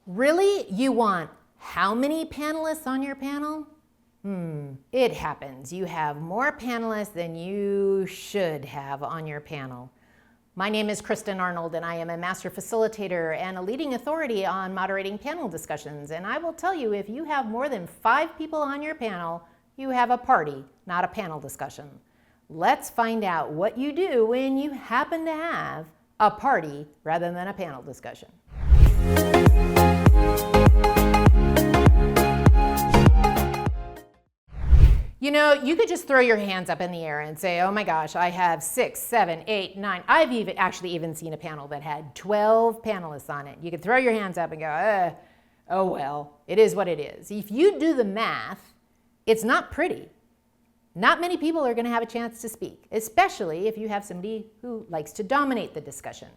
Really? You want how many panelists on your panel? It happens. You have more panelists than you should have on your panel. My name is Kristen Arnold, and I am a master facilitator and a leading authority on moderating panel discussions. And I will tell you, if you have more than 5 people on your panel, you have a party, not a panel discussion. Let's find out what you do when you happen to have a party rather than a panel discussion. You know, you could just throw your hands up in the air and say, oh my gosh, I have 6, 7, 8, 9. I've even seen a panel that had 12 panelists on it. You could throw your hands up and go, oh well, it is what it is. If you do the math, it's not pretty. Not many people are going to have a chance to speak, especially if you have somebody who likes to dominate the discussion.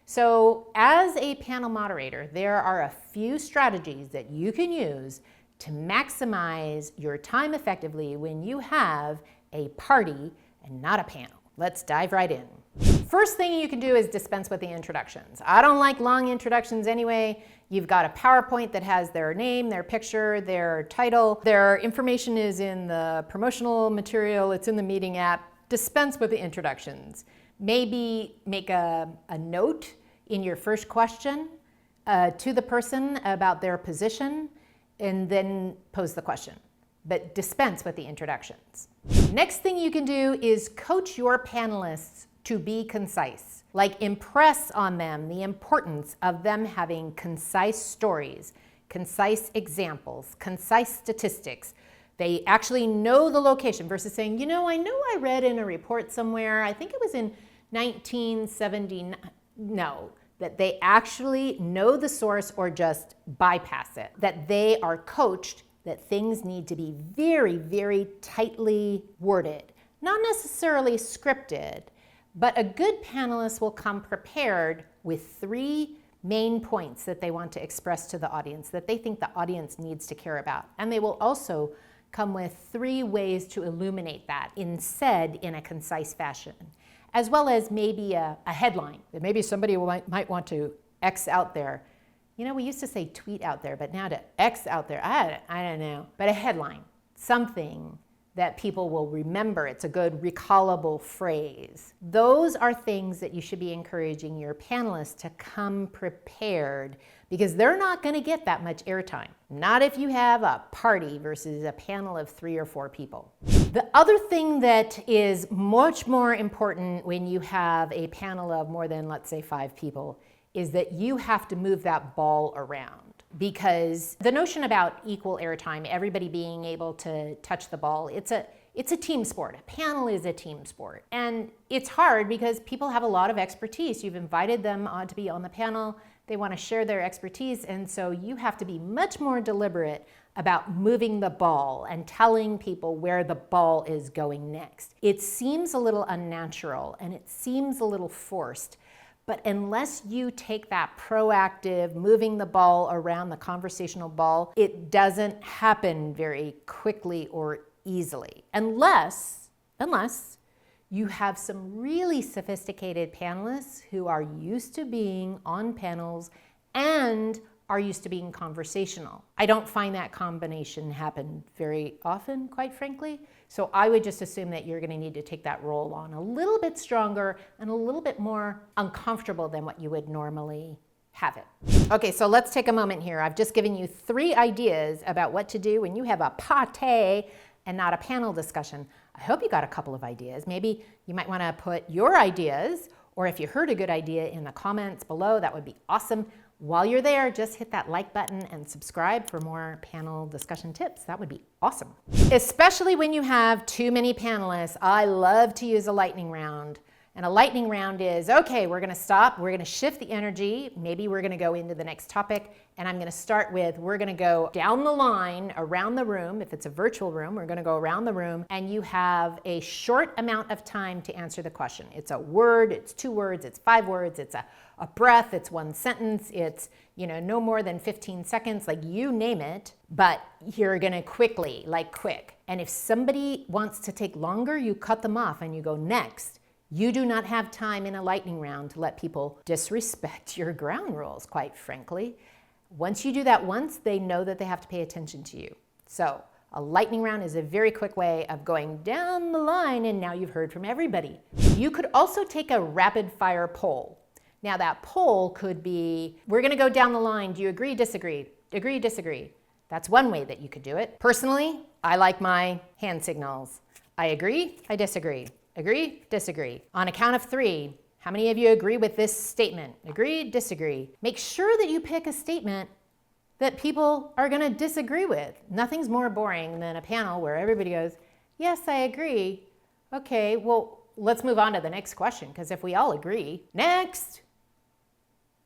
So as a panel moderator, there are a few strategies that you can use to maximize your time effectively when you have a party and not a panel. Let's dive right in. First thing you can do is dispense with the introductions. I don't like long introductions anyway. You've got a PowerPoint that has their name, their picture, their title. Their information is in the promotional material. It's in the meeting app. Dispense with the introductions. Maybe make a note in your first question to the person about their position, and then pose the question, but dispense with the introductions. Next thing you can do is coach your panelists to be concise. Like, impress on them the importance of them having concise stories, concise examples, concise statistics. They actually know the location versus saying, you know I read in a report somewhere, I think it was in 1979. No. That they actually know the source or just bypass it. That they are coached that things need to be very, very tightly worded. Not necessarily scripted, but a good panelist will come prepared with 3 main points that they want to express to the audience, that they think the audience needs to care about. And they will also come with 3 ways to illuminate that said in a concise fashion, as well as maybe a headline that maybe somebody might want to X out there. You know, we used to say tweet out there, but now to X out there, I don't know. But a headline, something that people will remember. It's a good recallable phrase. Those are things that you should be encouraging your panelists to come prepared, because they're not going to get that much airtime. Not if you have a party versus a panel of 3 or 4 people. The other thing that is much more important when you have a panel of more than, let's say, 5 people, is that you have to move that ball around. Because the notion about equal airtime, everybody being able to touch the ball, it's a team sport. A panel is a team sport. And it's hard because people have a lot of expertise. You've invited them on to be on the panel. They want to share their expertise. And so you have to be much more deliberate about moving the ball and telling people where the ball is going next. It seems a little unnatural and it seems a little forced. But unless you take that proactive, moving the ball around the conversational ball, it doesn't happen very quickly or easily. Unless you have some really sophisticated panelists who are used to being on panels and are used to being conversational. I don't find that combination happen very often, quite frankly. So I would just assume that you're going to need to take that role on a little bit stronger and a little bit more uncomfortable than what you would normally have it. Okay, so let's take a moment here. I've just given you 3 ideas about what to do when you have a party and not a panel discussion. I hope you got a couple of ideas. Maybe you might want to put your ideas, or if you heard a good idea, in the comments below. That would be awesome. While you're there, just hit that like button and subscribe for more panel discussion tips. That would be awesome. Especially when you have too many panelists, I love to use a lightning round. And a lightning round is, okay, we're going to stop. We're going to shift the energy. Maybe we're going to go into the next topic. And I'm going to start with, we're going to go down the line around the room. If it's a virtual room, we're going to go around the room. And you have a short amount of time to answer the question. It's a word, it's 2 words, it's 5 words, it's a breath, it's 1 sentence, it's, no more than 15 seconds, like you name it. But you're going to quickly, like quick. And if somebody wants to take longer, you cut them off and you go next. You do not have time in a lightning round to let people disrespect your ground rules, quite frankly. Once you do that once, they know that they have to pay attention to you. So a lightning round is a very quick way of going down the line, and now you've heard from everybody. You could also take a rapid fire poll. Now that poll could be, we're gonna go down the line, do you agree, disagree? Agree, disagree. That's one way that you could do it. Personally, I like my hand signals. I agree, I disagree. Agree, disagree. On a count of 3, how many of you agree with this statement? Agree, disagree. Make sure that you pick a statement that people are gonna disagree with. Nothing's more boring than a panel where everybody goes, yes, I agree. Okay, well, let's move on to the next question, because if we all agree, next,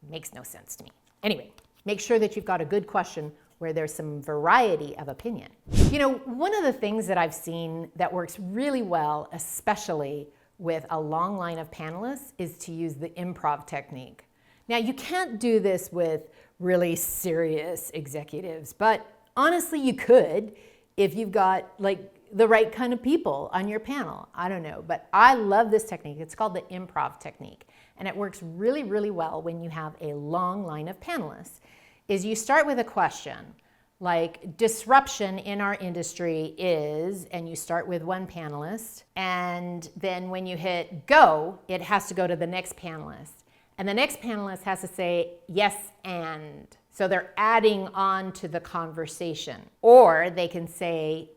makes no sense to me. Anyway, make sure that you've got a good question where there's some variety of opinion. You know, one of the things that I've seen that works really well, especially with a long line of panelists, is to use the improv technique. Now, you can't do this with really serious executives, but honestly, you could if you've got like the right kind of people on your panel. I don't know, but I love this technique. It's called the improv technique, and it works really, really well when you have a long line of panelists. Is you start with a question like disruption in our industry is, and you start with one panelist, and then when you hit go, it has to go to the next panelist. And the next panelist has to say yes and. So they're adding on to the conversation. Or they can say,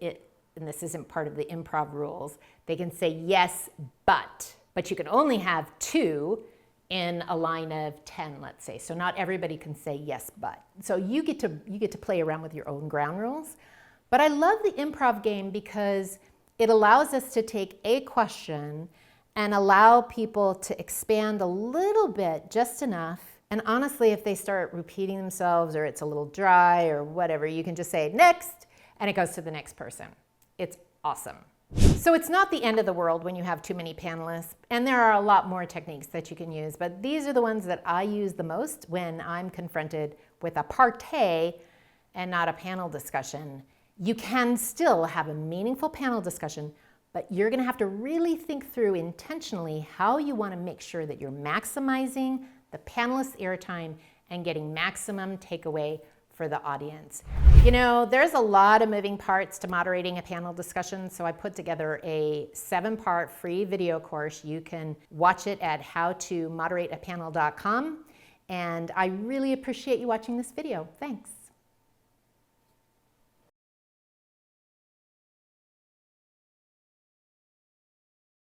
and this isn't part of the improv rules, they can say yes, but you can only have 2 in a line of 10, let's say. So not everybody can say yes, but. So you get to play around with your own ground rules. But I love the improv game because it allows us to take a question and allow people to expand a little bit, just enough. And honestly, if they start repeating themselves or it's a little dry or whatever, you can just say next, and it goes to the next person. It's awesome. So it's not the end of the world when you have too many panelists, and there are a lot more techniques that you can use, but these are the ones that I use the most when I'm confronted with a party and not a panel discussion. You can still have a meaningful panel discussion, but you're gonna have to really think through intentionally how you wanna make sure that you're maximizing the panelists' airtime and getting maximum takeaway for the audience. You know, there's a lot of moving parts to moderating a panel discussion, so I put together a 7-part free video course. You can watch it at howtomoderateapanel.com, and I really appreciate you watching this video. Thanks.